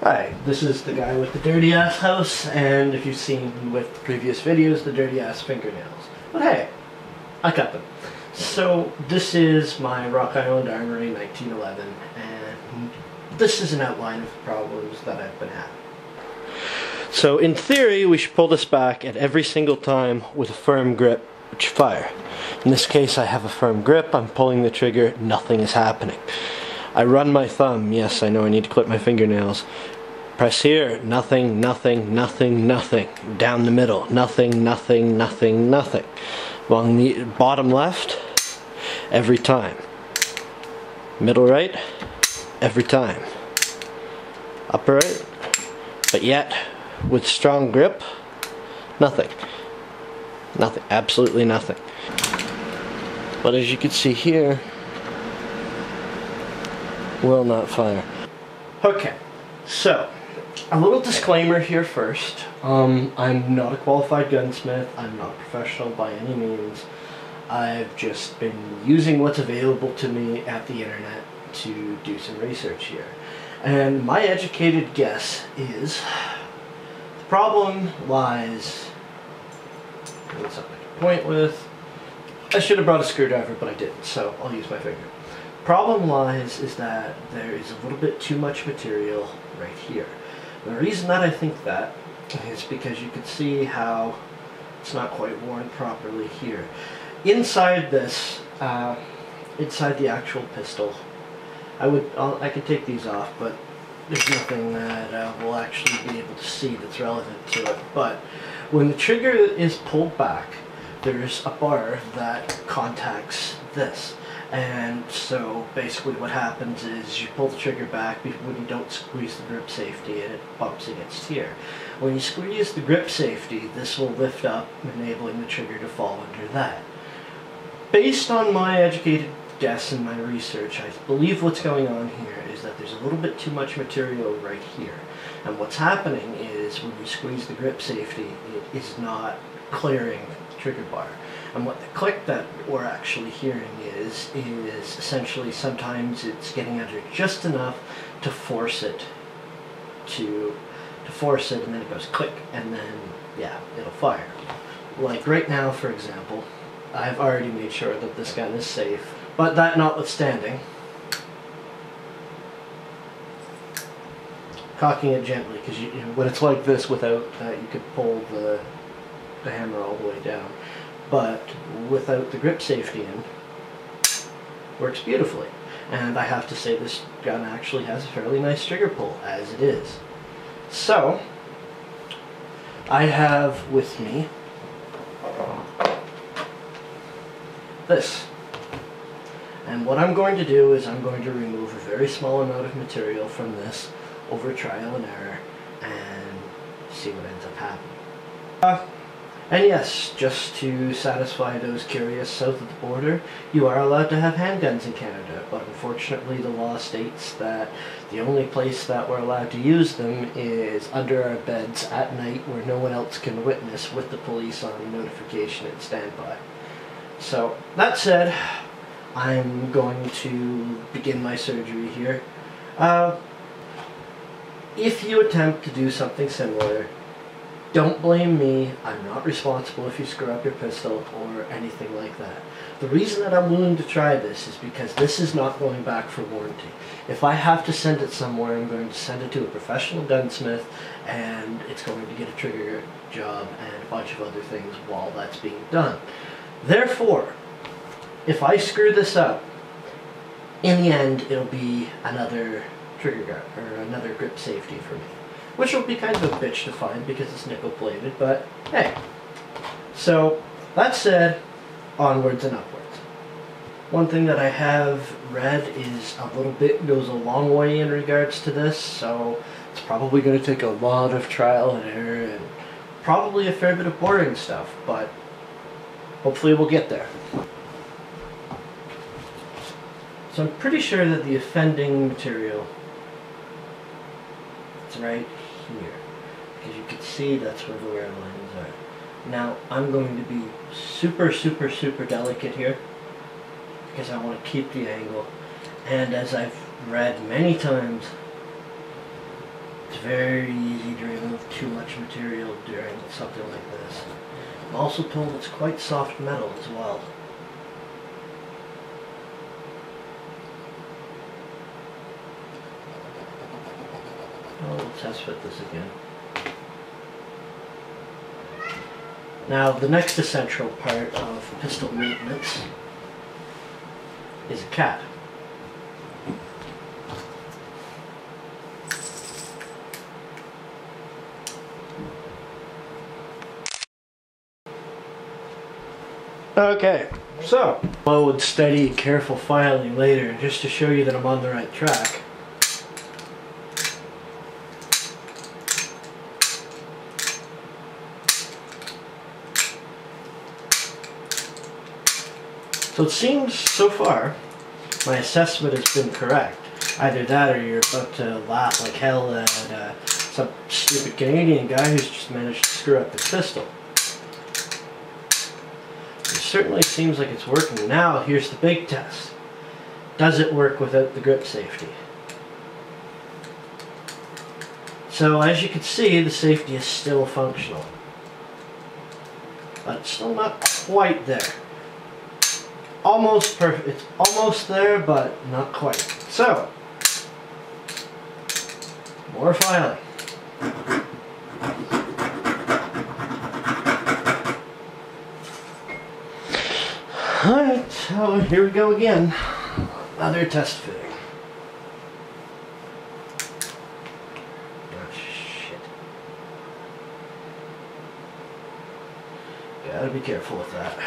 Hi, this is the guy with the dirty ass house, and if you've seen with previous videos, the dirty ass fingernails. But hey, I cut them. So this is my Rock Island Armory 1911, and this is an outline of the problems that I've been having. So in theory, we should pull this back at every single time with a firm grip, which fire. In this case, I have a firm grip, I'm pulling the trigger, nothing is happening. I run my thumb, yes, I know I need to clip my fingernails. Press here, nothing, nothing, nothing, nothing. Down the middle, nothing, nothing, nothing, nothing. Along the bottom left, every time. Middle right, every time. Upper right, but yet, with strong grip, nothing. Nothing, absolutely nothing. But as you can see here, will not fire. Okay, so a little disclaimer here first. I'm not a qualified gunsmith. I'm not professional by any means. I've just been using what's available to me at the internet to do some research here. And my educated guess is the problem lies in something to point with. I should have brought a screwdriver, but I didn't, so I'll use my finger. Problem lies is that there is a little bit too much material right here. The reason that I think that is because you can see how it's not quite worn properly here. Inside this, inside the actual pistol, I could take these off, but there's nothing that we'll actually be able to see that's relevant to it. But when the trigger is pulled back, there's a bar that contacts this. And so basically what happens is you pull the trigger back when you don't squeeze the grip safety and it bumps against here. When you squeeze the grip safety, this will lift up, enabling the trigger to fall under that. Based on my educated guess and my research, I believe what's going on here is that there's a little bit too much material right here. And what's happening is when you squeeze the grip safety, it is not clearing the trigger bar. And what the click that we're actually hearing is essentially sometimes it's getting under just enough to force it and then it goes click and then yeah, it'll fire. Like right now, for example, I've already made sure that this gun is safe, but that notwithstanding, cocking it gently, because you know, when it's like this without that, you could pull the hammer all the way down. But without the grip safety in, works beautifully. And I have to say this gun actually has a fairly nice trigger pull, as it is. So, I have with me this. And what I'm going to do is I'm going to remove a very small amount of material from this over trial and error and see what ends up happening. And yes, just to satisfy those curious south of the border, you are allowed to have handguns in Canada, but unfortunately the law states that the only place that we're allowed to use them is under our beds at night where no one else can witness with the police on notification and standby. So, that said, I'm going to begin my surgery here. If you attempt to do something similar, don't blame me. I'm not responsible if you screw up your pistol or anything like that. The reason that I'm willing to try this is because this is not going back for warranty. If I have to send it somewhere, I'm going to send it to a professional gunsmith and it's going to get a trigger job and a bunch of other things while that's being done. Therefore, if I screw this up, in the end it'll be another trigger guard or another grip safety for me. Which will be kind of a bitch to find because it's nickel plated, but hey. So, that said, onwards and upwards. One thing that I have read is a little bit goes a long way in regards to this, so it's probably going to take a lot of trial and error and probably a fair bit of boring stuff, but hopefully we'll get there. So I'm pretty sure that the offending material is right here, because you can see that's where the wear lines are. Now I'm going to be super delicate here because I want to keep the angle, and as I've read many times, It's very easy to remove too much material during something like this. I'm also told it's quite soft metal as well. Oh, we'll test fit this again. Now, the next essential part of pistol maintenance is a cap. Okay, so slow and steady, careful filing later, just to show you that I'm on the right track. So it seems, so far, my assessment has been correct. Either that or you're about to laugh like hell at some stupid Canadian guy who's just managed to screw up his pistol. It certainly seems like it's working. Now, here's the big test. Does it work without the grip safety? So, as you can see, the safety is still functional. But it's still not quite there. Almost perfect. It's almost there, but not quite. So, more filing. Alright, so here we go again. Another test fitting. Oh, shit. Gotta be careful with that.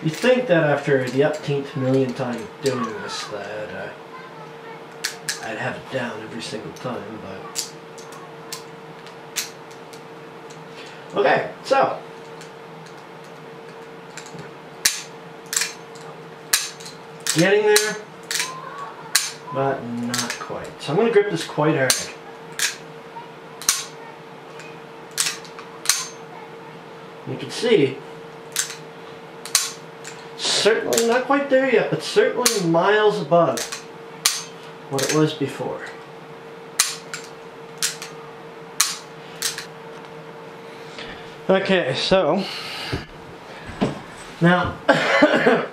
You'd think that after the upteenth million time doing this that I'd have it down every single time, but... Okay, so... Getting there, but not quite. So I'm going to grip this quite hard. You can see, certainly not quite there yet, but certainly miles above what it was before. Okay, so now I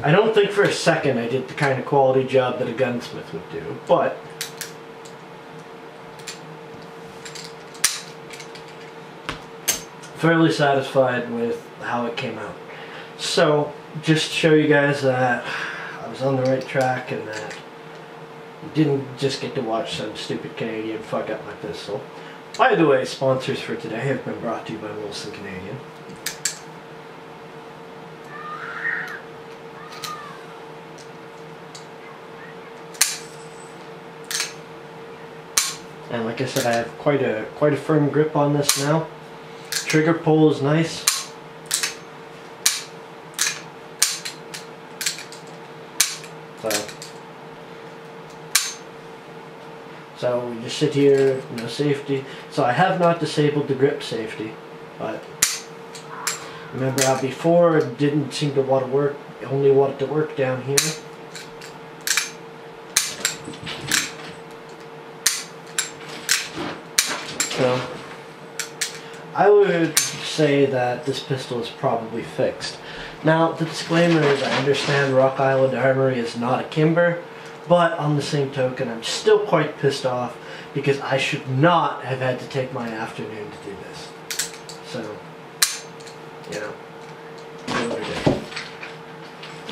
don't think for a second I did the kind of quality job that a gunsmith would do, but fairly satisfied with how it came out. So, just to show you guys that I was on the right track and that you didn't just get to watch some stupid Canadian fuck up my pistol. By the way, sponsors for today have been brought to you by Wilson Canadian. And like I said, I have quite a firm grip on this now. Trigger pull is nice. So we just sit here, no safety. So I have not disabled the grip safety, but remember how before it didn't seem to want to work, it only wanted to work down here. So I would say that this pistol is probably fixed. Now the disclaimer is I understand Rock Island Armory is not a Kimber, but on the same token I'm still quite pissed off because I should not have had to take my afternoon to do this. So, you know,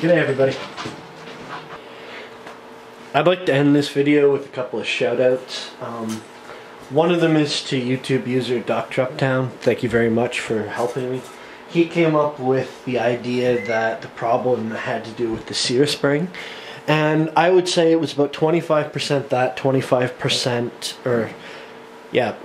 good day everybody. I'd like to end this video with a couple of shout outs. One of them is to YouTube user Doc Trucktown. Thank you very much for helping me. He came up with the idea that the problem had to do with the sear spring. And I would say it was about 25% that, 25%, or yeah,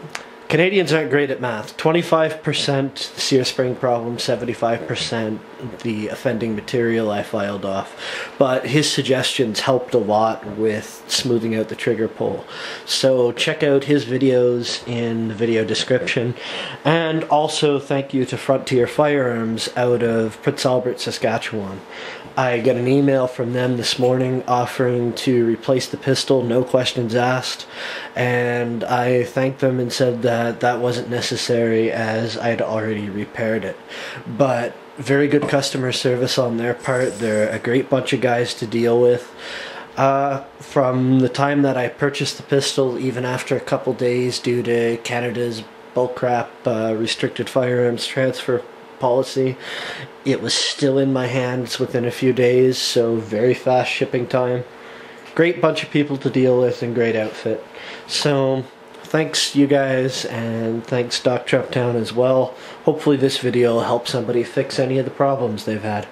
Canadians aren't great at math. 25% sear spring problem, 75% the offending material I filed off. But his suggestions helped a lot with smoothing out the trigger pull. So check out his videos in the video description. And also thank you to Frontier Firearms out of Prince Albert, Saskatchewan. I got an email from them this morning offering to replace the pistol, no questions asked, and I thanked them and said that that wasn't necessary as I'd already repaired it. But very good customer service on their part. They're a great bunch of guys to deal with. From the time that I purchased the pistol, even after a couple days due to Canada's bullcrap restricted firearms transfer policy, it was still in my hands within a few days, so very fast shipping time. Great bunch of people to deal with and great outfit. So thanks you guys, and thanks Doc Trumptown as well. Hopefully this video will help somebody fix any of the problems they've had.